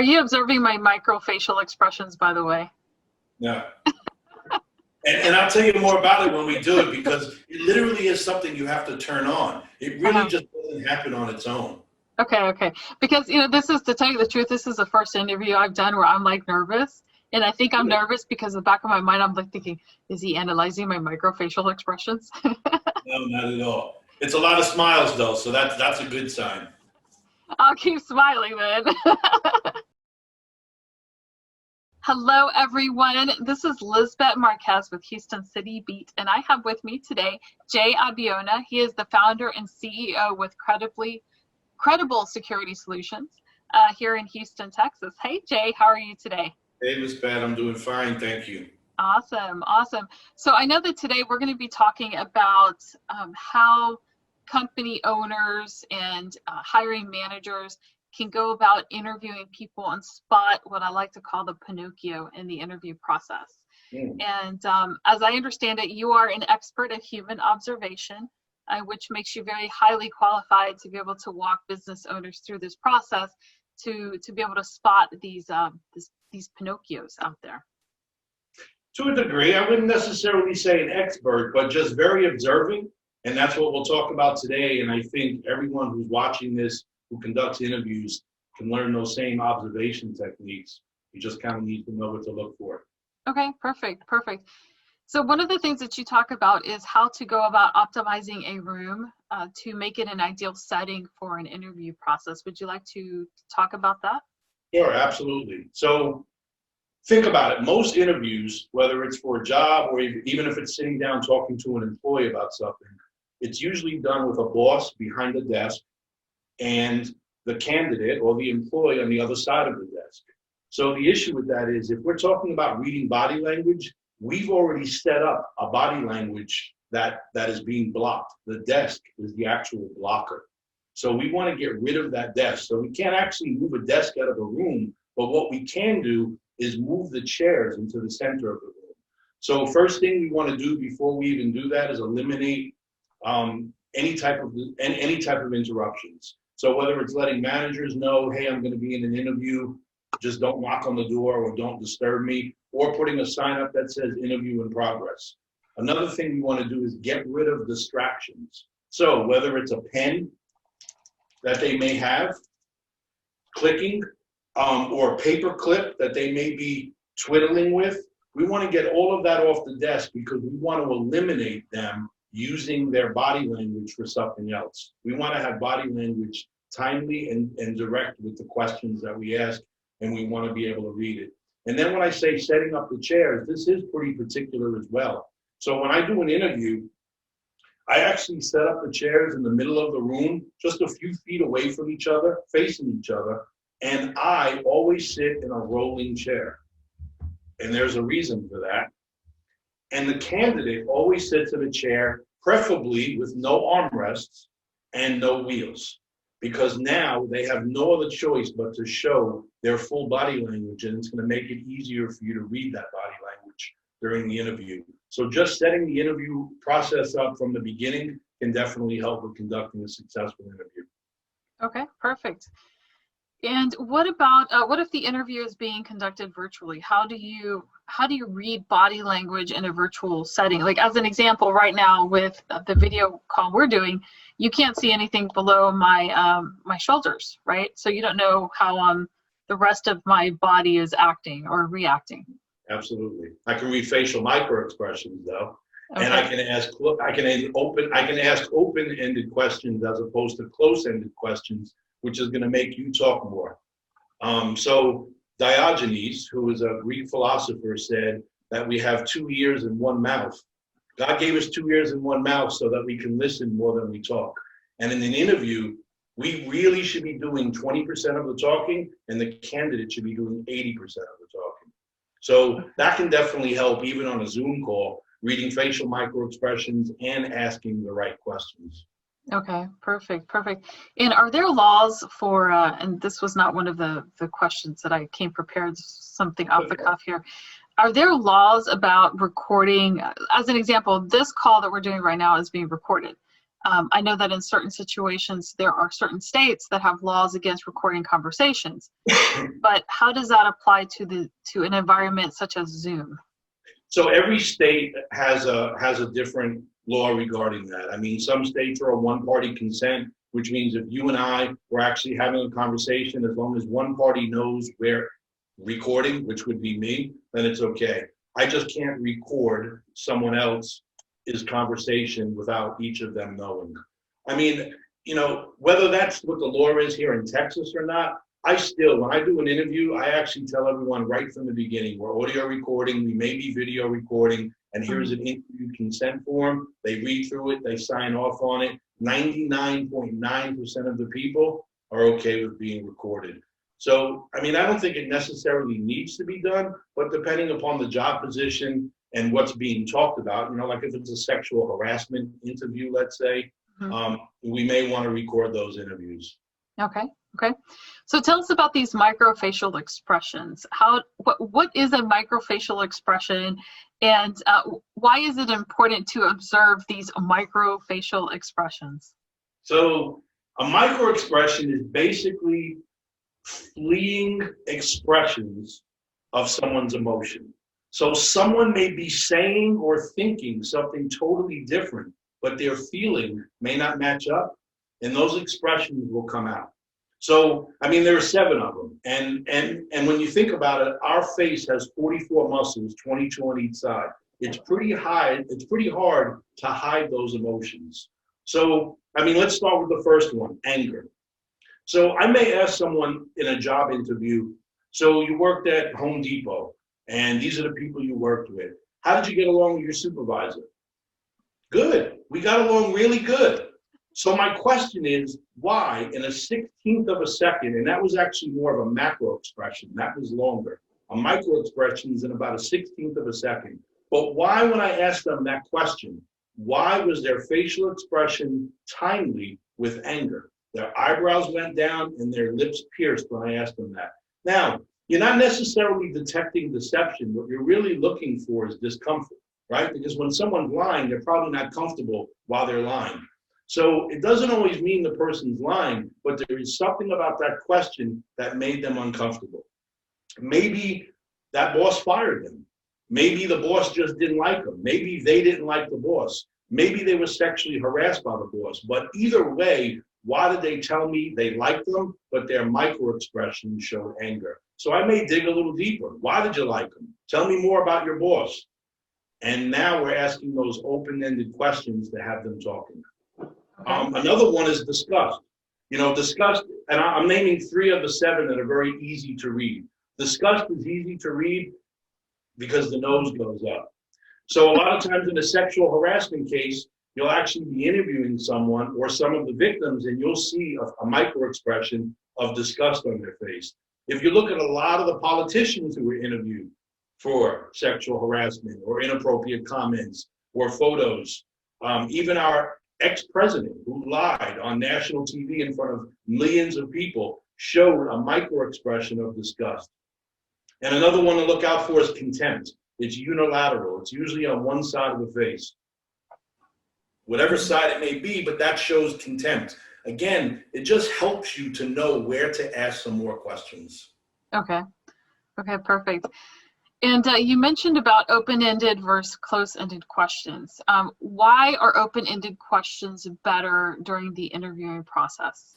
Are you observing my microfacial expressions, by the way? No. And I'll tell you more about it when we do it, because it literally is something you have to turn on. It really just doesn't happen on its own. Okay. Because, this is, to tell you the truth, this is the first interview I've done where I'm like nervous. And I think I'm nervous because in the back of my mind, I'm like thinking, is he analyzing my microfacial expressions? No, not at all. It's a lot of smiles though, so that's a good sign. I'll keep smiling then. Hello, everyone. This is Lisbet Marquez with Houston City Beat, and I have with me today Jay Abiona. He is the founder and CEO with Credible Security Solutions here in Houston, Texas. Hey, Jay, how are you today? Hey, Lisbet, I'm doing fine, thank you. Awesome. So I know that today we're going to be talking about how company owners and hiring managers can go about interviewing people and spot what I like to call the Pinocchio in the interview process. And as I understand it, you are an expert at human observation, which makes you very highly qualified to be able to walk business owners through this process to be able to spot these Pinocchios out there. To a degree, I wouldn't necessarily say an expert, but just very observing. And that's what we'll talk about today. And I think everyone who's watching this, who conducts interviews, can learn those same observation techniques. You just kind of need to know what to look for. Okay, perfect. So one of the things that you talk about is how to go about optimizing a room to make it an ideal setting for an interview process. Would you like to talk about that? Sure, absolutely. So think about it. Most interviews, whether it's for a job or even if it's sitting down talking to an employee about something, it's usually done with a boss behind the desk and the candidate or the employee on the other side of the desk. So the issue with that is if we're talking about reading body language, we've already set up a body language that is being blocked. The desk is the actual blocker. So we want to get rid of that desk. So we can't actually move a desk out of a room, but what we can do is move the chairs into the center of the room. So first thing we want to do before we even do that is eliminate any type of interruptions. So whether it's letting managers know, hey, I'm going to be in an interview, just don't knock on the door or don't disturb me, or putting a sign up that says interview in progress. Another thing we want to do is get rid of distractions. So whether it's a pen that they may have clicking or a paper clip that they may be twiddling with, we want to get all of that off the desk because we want to eliminate them using their body language for something else. We want to have body language timely and direct with the questions that we ask, and we want to be able to read it. And then when I say setting up the chairs, this is pretty particular as well. So when I do an interview, I actually set up the chairs in the middle of the room, just a few feet away from each other, facing each other, and I always sit in a rolling chair. And there's a reason for that. And the candidate always sits in a chair, preferably with no armrests and no wheels, because now they have no other choice but to show their full body language, and it's going to make it easier for you to read that body language during the interview. So just setting the interview process up from the beginning can definitely help with conducting a successful interview. Okay, perfect. And what about what if the interview is being conducted virtually? How do you read body language in a virtual setting? Like as an example, right now with the video call we're doing, you can't see anything below my my shoulders, right? So you don't know how the rest of my body is acting or reacting. Absolutely, I can read facial microexpressions though, okay. And I can ask open-ended questions as opposed to close-ended questions, which is going to make you talk more. So Diogenes, who is a Greek philosopher, said that we have 2 ears and 1 mouth. God gave us 2 ears and 1 mouth so that we can listen more than we talk. And in an interview, we really should be doing 20% of the talking, and the candidate should be doing 80% of the talking. So that can definitely help, even on a Zoom call, reading facial microexpressions and asking the right questions. Okay, perfect. And are there laws for, and this was not one of the questions that I came prepared, something off the cuff here. Are there laws about recording? As an example, this call that we're doing right now is being recorded. I know that in certain situations, there are certain states that have laws against recording conversations, but how does that apply to an environment such as Zoom? So every state has a different law regarding that. I mean, some states are a one-party consent, which means if you and I were actually having a conversation, as long as one party knows we're recording, which would be me, then it's okay. I just can't record someone else's conversation without each of them knowing. I mean, whether that's what the law is here in Texas or not, when I do an interview, I actually tell everyone right from the beginning, we're audio recording, we may be video recording, and here's an interview consent form. They read through it, they sign off on it. 99.9% of the people are okay with being recorded. So, I mean, I don't think it necessarily needs to be done, but depending upon the job position and what's being talked about, like if it's a sexual harassment interview, let's say, we may want to record those interviews. Okay. So tell us about these microfacial expressions. What is a microfacial expression, and why is it important to observe these microfacial expressions? So a microexpression is basically fleeting expressions of someone's emotion. So someone may be saying or thinking something totally different, but their feeling may not match up, and those expressions will come out. So, I mean, there are 7 of them. And when you think about it, our face has 44 muscles, 22 on each side. It's pretty hard to hide those emotions. So, I mean, let's start with the first one, anger. So I may ask someone in a job interview, so you worked at Home Depot, and these are the people you worked with. How did you get along with your supervisor? Good. We got along really good. So my question is, why in a 16th of a second, and that was actually more of a macro expression, that was longer. A micro expression is in about a 16th of a second. But why, when I asked them that question, why was their facial expression timely with anger? Their eyebrows went down and their lips pierced when I asked them that. Now, you're not necessarily detecting deception. What you're really looking for is discomfort, right? Because when someone's lying, they're probably not comfortable while they're lying. So it doesn't always mean the person's lying, but there is something about that question that made them uncomfortable. Maybe that boss fired them. Maybe the boss just didn't like them. Maybe they didn't like the boss. Maybe they were sexually harassed by the boss. But either way, why did they tell me they liked them, but their micro expressions showed anger? So I may dig a little deeper. Why did you like them? Tell me more about your boss. And now we're asking those open-ended questions to have them talking. Another one is disgust. Disgust, and I'm naming 3 of the 7 that are very easy to read. Disgust is easy to read because the nose goes up. So a lot of times in a sexual harassment case, you'll actually be interviewing someone or some of the victims, and you'll see a micro expression of disgust on their face. If you look at a lot of the politicians who were interviewed for sexual harassment or inappropriate comments or photos, even our ex-president who lied on national TV in front of millions of people showed a micro expression of disgust. And another one to look out for is contempt. It's unilateral. It's usually on one side of the face. Whatever side it may be, but that shows contempt. Again, it just helps you to know where to ask some more questions. Okay, perfect. And you mentioned about open-ended versus close-ended questions. Why are open-ended questions better during the interviewing process?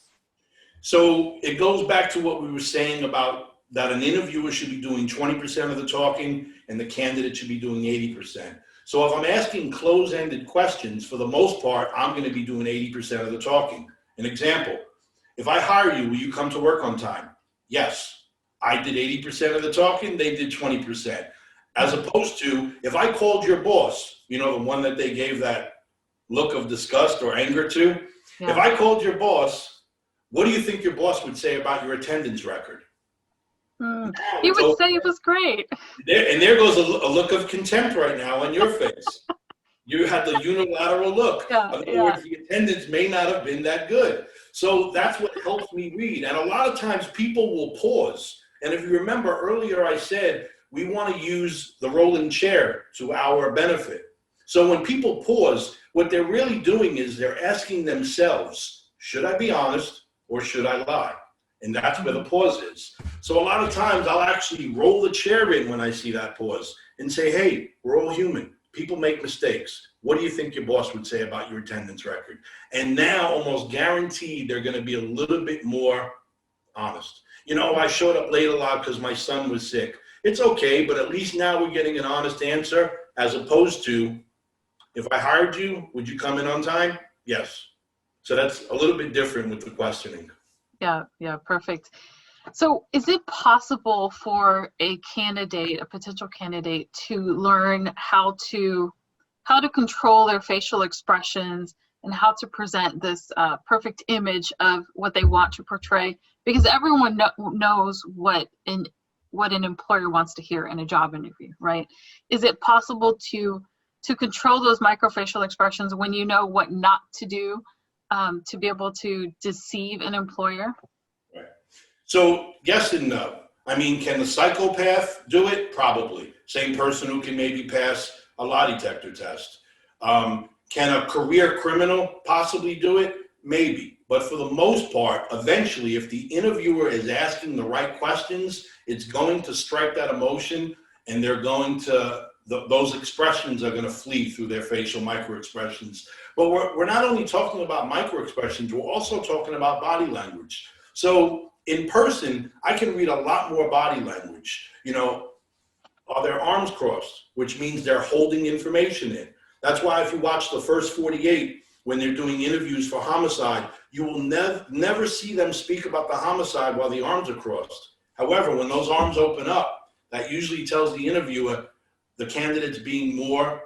So it goes back to what we were saying about that an interviewer should be doing 20% of the talking and the candidate should be doing 80%. So if I'm asking close-ended questions, for the most part, I'm going to be doing 80% of the talking. An example, if I hire you, will you come to work on time? Yes. I did 80% of the talking, they did 20%. As opposed to, if I called your boss, the one that they gave that look of disgust or anger to, yeah. If I called your boss, what do you think your boss would say about your attendance record? He would say it was great. There goes a look of contempt right now on your face. You had the unilateral look. In other words, the attendance may not have been that good. So that's what helps me read. And a lot of times people will pause. And if you remember earlier, I said, we want to use the rolling chair to our benefit. So when people pause, What they're really doing is they're asking themselves, should I be honest or should I lie? And that's where the pause is. So a lot of times I'll actually roll the chair in when I see that pause and say, hey, we're all human. People make mistakes. What do you think your boss would say about your attendance record? And now almost guaranteed they're going to be a little bit more honest. You know, I showed up late a lot because my son was sick. It's okay, but at least now we're getting an honest answer, as opposed to, if I hired you, would you come in on time? Yes. So that's a little bit different with the questioning. Yeah, yeah, perfect. So is it possible for a candidate, a potential candidate, to learn how to control their facial expressions and how to present this perfect image of what they want to portray? Because everyone knows what an employer wants to hear in a job interview, right? Is it possible to control those microfacial expressions when you know what not to do, to be able to deceive an employer? Right. So yes and no. I mean, can the psychopath do it? Probably. Same person who can maybe pass a lie detector test. Can a career criminal possibly do it? Maybe. But for the most part, eventually, if the interviewer is asking the right questions, it's going to strike that emotion, and they're going to, those expressions are going to flee through their facial microexpressions. But we're not only talking about microexpressions, we're also talking about body language. So in person, I can read a lot more body language. You know, are their arms crossed, which means they're holding information in. That's why if you watch the first 48, when they're doing interviews for homicide, you will never see them speak about the homicide while the arms are crossed. However, when those arms open up, that usually tells the interviewer the candidate's being more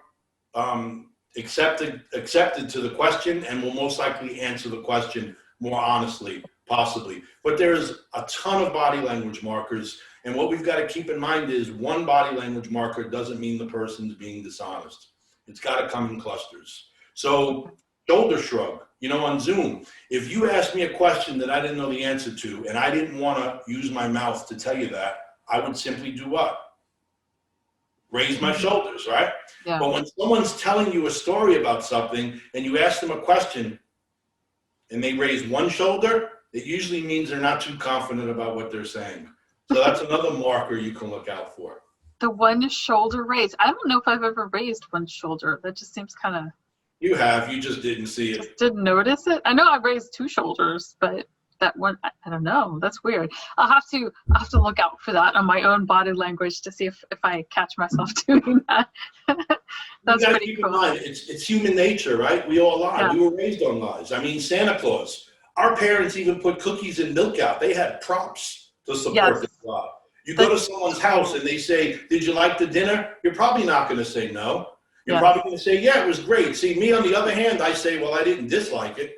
accepted to the question and will most likely answer the question more honestly, possibly. But there's a ton of body language markers, and what we've got to keep in mind is one body language marker doesn't mean the person's being dishonest. It's got to come in clusters. So shoulder shrug, you know, on Zoom, if you asked me a question that I didn't know the answer to and I didn't want to use my mouth to tell you that, I would simply do what? Raise my shoulders, right? Yeah. But when someone's telling you a story about something and you ask them a question and they raise one shoulder, it usually means they're not too confident about what they're saying. So that's another marker you can look out for. The one shoulder raise. I don't know if I've ever raised one shoulder. That just seems kind of... You have, you just didn't see it. Just didn't notice it. I know I raised two shoulders, but that one, I don't know. That's weird. I'll have to look out for that on my own body language to see if I catch myself doing that. That's pretty keep cool. In mind, it's human nature, right? We all lie. Yeah. We were raised on lies. I mean, Santa Claus. Our parents even put cookies and milk out. They had props to support this lie. You go to someone's house and they say, "Did you like the dinner?" You're probably not going to say no. You're probably going to say, "Yeah, it was great." See, me on the other hand, I say, "Well, I didn't dislike it."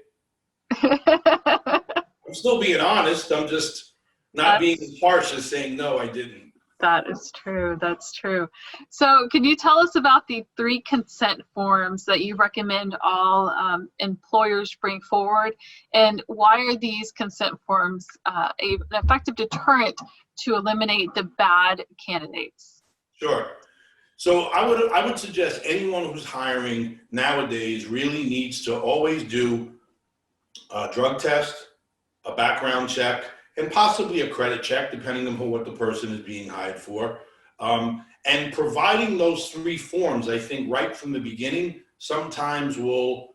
I'm still being honest. I'm just not being as harsh as saying, "No, I didn't." That is true. That's true. So can you tell us about the 3 consent forms that you recommend all employers bring forward? And why are these consent forms an effective deterrent to eliminate the bad candidates? Sure. So I would suggest anyone who's hiring nowadays really needs to always do a drug test, a background check, and possibly a credit check, depending on what the person is being hired for. And providing those 3 forms, I think right from the beginning, sometimes will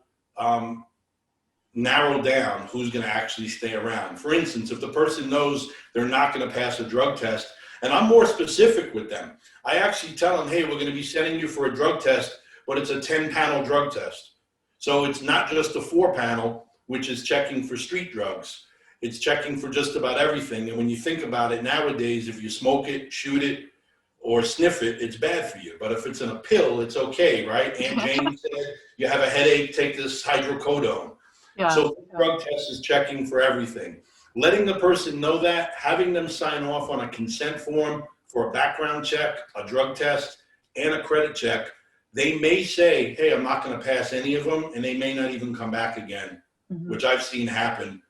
narrow down who's going to actually stay around. For instance, if the person knows they're not going to pass a drug test, and I'm more specific with them, I actually tell them, "Hey, we're going to be sending you for a drug test, but it's a 10-panel drug test. So it's not just a 4-panel, which is checking for street drugs. It's checking for just about everything. And when you think about it nowadays, if you smoke it, shoot it, or sniff it, it's bad for you. But if it's in a pill, it's okay, right? Aunt Jane said, you have a headache, take this hydrocodone." Yeah. So the drug test is checking for everything. Letting the person know that, having them sign off on a consent form for a background check, a drug test, and a credit check, they may say, "Hey, I'm not going to pass any of them," and they may not even come back again, which I've seen happen.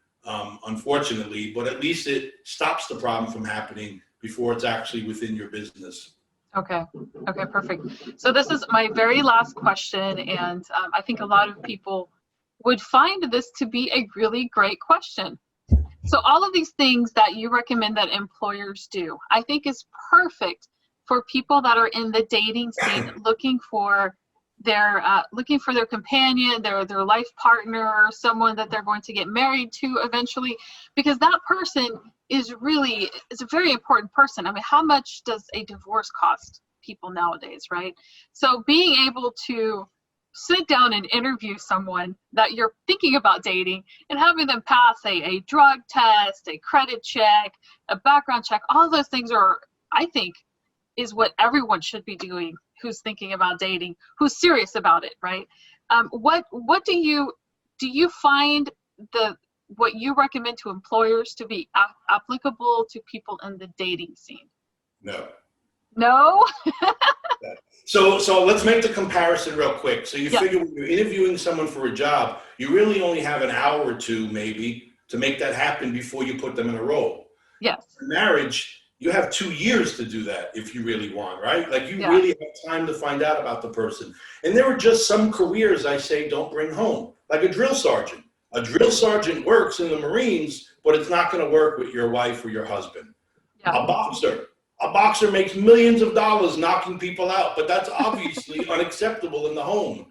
Unfortunately, but at least it stops the problem from happening before it's actually within your business. Okay. Okay, perfect. So this is my very last question, and I think a lot of people would find this to be a really great question. So all of these things that you recommend that employers do, I think is perfect for people that are in the dating scene looking for their companion, their life partner, someone that they're going to get married to eventually, because that person is a very important person. I mean, how much does a divorce cost people nowadays, right? So being able to sit down and interview someone that you're thinking about dating and having them pass a drug test, a credit check, a background check, all those things are, I think, is what everyone should be doing who's thinking about dating, who's serious about it, right? What do you find what you recommend to employers to be applicable to people in the dating scene? No. No? So let's make the comparison real quick. So you Yeah. figure when you're interviewing someone for a job, you really only have an hour or two maybe to make that happen before you put them in a role. Yes. For marriage, you have 2 years to do that if you really want, right? Like you Yeah. really have time to find out about the person. And there are just some careers I say don't bring home, like a drill sergeant. A drill sergeant works in the Marines, but it's not going to work with your wife or your husband. Yeah. A boxer makes millions of dollars knocking people out, but that's obviously unacceptable in the home.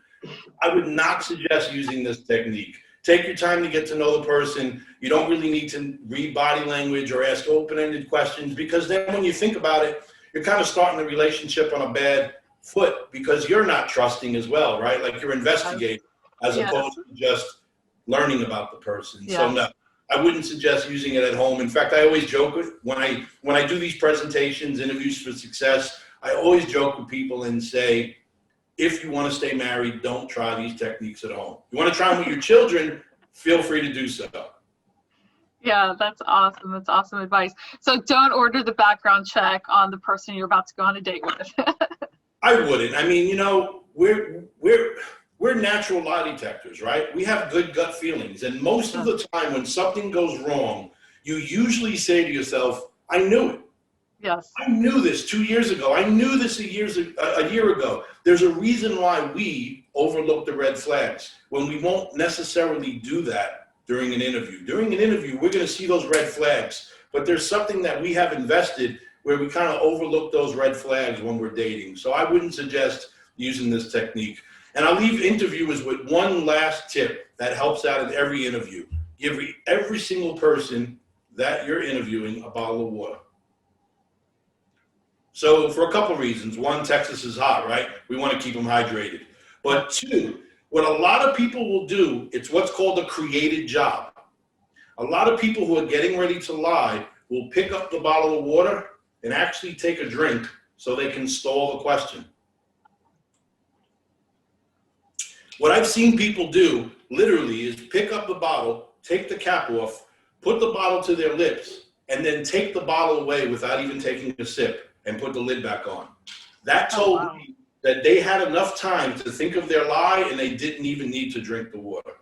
I would not suggest using this technique. Take your time to get to know the person. You don't really need to read body language or ask open-ended questions, because then when you think about it, you're kind of starting the relationship on a bad foot because you're not trusting as well, right? Like you're investigating as Yes. opposed to just learning about the person. Yes. So no, I wouldn't suggest using it at home. In fact, I always joke with when I do these presentations, interviews for success, I always joke with people and say, if you want to stay married, don't try these techniques at home. You want to try them with your children, feel free to do so. Yeah, that's awesome. That's awesome advice. So don't order the background check on the person you're about to go on a date with. I wouldn't. I mean, you know, we're natural lie detectors, right? We have good gut feelings. And most of the time when something goes wrong, you usually say to yourself, I knew it. Yes. I knew this 2 years ago. I knew this a year ago. There's a reason why we overlook the red flags when we won't necessarily do that during an interview. During an interview, we're going to see those red flags, but there's something that we have invested where we kind of overlook those red flags when we're dating. So I wouldn't suggest using this technique. And I'll leave interviewers with one last tip that helps out in every interview. Give every single person that you're interviewing a bottle of water. So for a couple reasons. One, Texas is hot, right? We want to keep them hydrated. But two, what a lot of people will do, it's what's called a created job. A lot of people who are getting ready to lie will pick up the bottle of water and actually take a drink so they can stall the question. What I've seen people do literally is pick up the bottle, take the cap off, put the bottle to their lips, and then take the bottle away without even taking a sip and put the lid back on. That told me that they had enough time to think of their lie and they didn't even need to drink the water.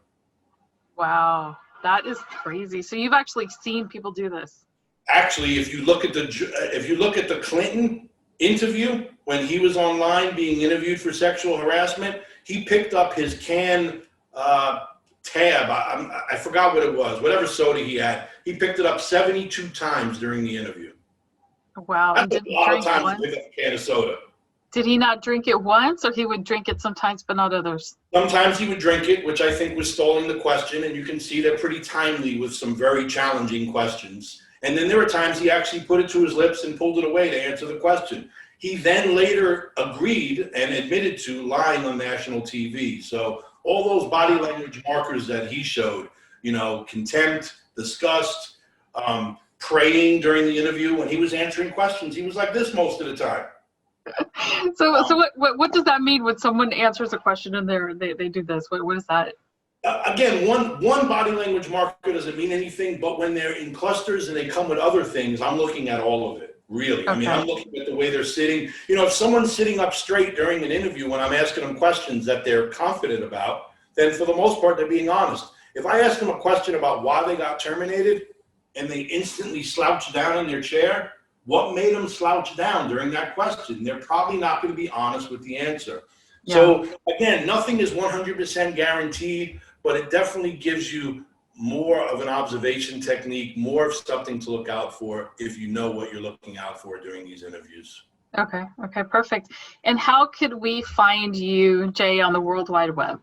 Wow, that is crazy. So you've actually seen people do this? Actually, if you look at the Clinton interview when he was online being interviewed for sexual harassment, he picked up his can tab. I forgot what it was, whatever soda he had. He picked it up 72 times during the interview. Wow. That's a lot of times to pick up a can of soda. Did he not drink it once, or he would drink it sometimes but not others? Sometimes he would drink it, which I think was stalling the question, and you can see they're pretty timely with some very challenging questions. And then there were times he actually put it to his lips and pulled it away to answer the question. He then later agreed and admitted to lying on national TV. So all those body language markers that he showed, you know, contempt, disgust, praying during the interview when he was answering questions, he was like this most of the time. So what does that mean when someone answers a question and they do this? What is that? Again, one body language marker doesn't mean anything, but when they're in clusters and they come with other things, I'm looking at all of it, really. Okay. I mean, I'm looking at the way they're sitting. You know, if someone's sitting up straight during an interview when I'm asking them questions that they're confident about, then for the most part, they're being honest. If I ask them a question about why they got terminated and they instantly slouch down in their chair, what made them slouch down during that question? They're probably not going to be honest with the answer. Yeah. So again, nothing is 100% guaranteed, but it definitely gives you more of an observation technique, more of something to look out for if you know what you're looking out for during these interviews. Okay, perfect. And how could we find you, Jay, on the World Wide Web?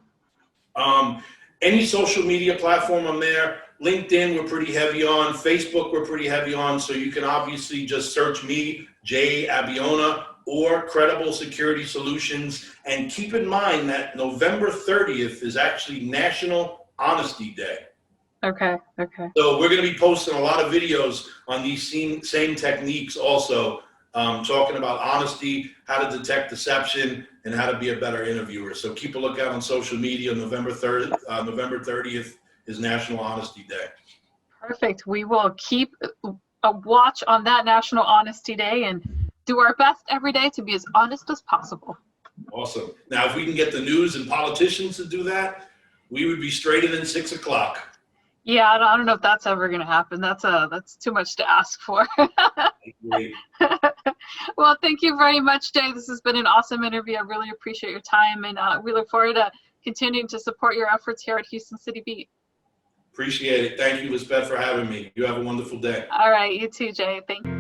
Any social media platform, I'm there. LinkedIn, we're pretty heavy on. Facebook, we're pretty heavy on. So you can obviously just search me, Jay Abiona, or Credible Security Solutions. And keep in mind that November 30th is actually National Honesty Day. Okay. So we're going to be posting a lot of videos on these same techniques also, talking about honesty, how to detect deception, and how to be a better interviewer. So keep a lookout on social media. November 30th is National Honesty Day. Perfect. We will keep a watch on that National Honesty Day and do our best every day to be as honest as possible. Awesome. Now, if we can get the news and politicians to do that, we would be straighter than 6 o'clock. Yeah, I don't know if that's ever going to happen. That's too much to ask for. Well, thank you very much, Jay. This has been an awesome interview. I really appreciate your time, and we look forward to continuing to support your efforts here at Houston City Beat. Appreciate it. Thank you, Lisbet, for having me. You have a wonderful day. All right, you too, Jay. Thank you.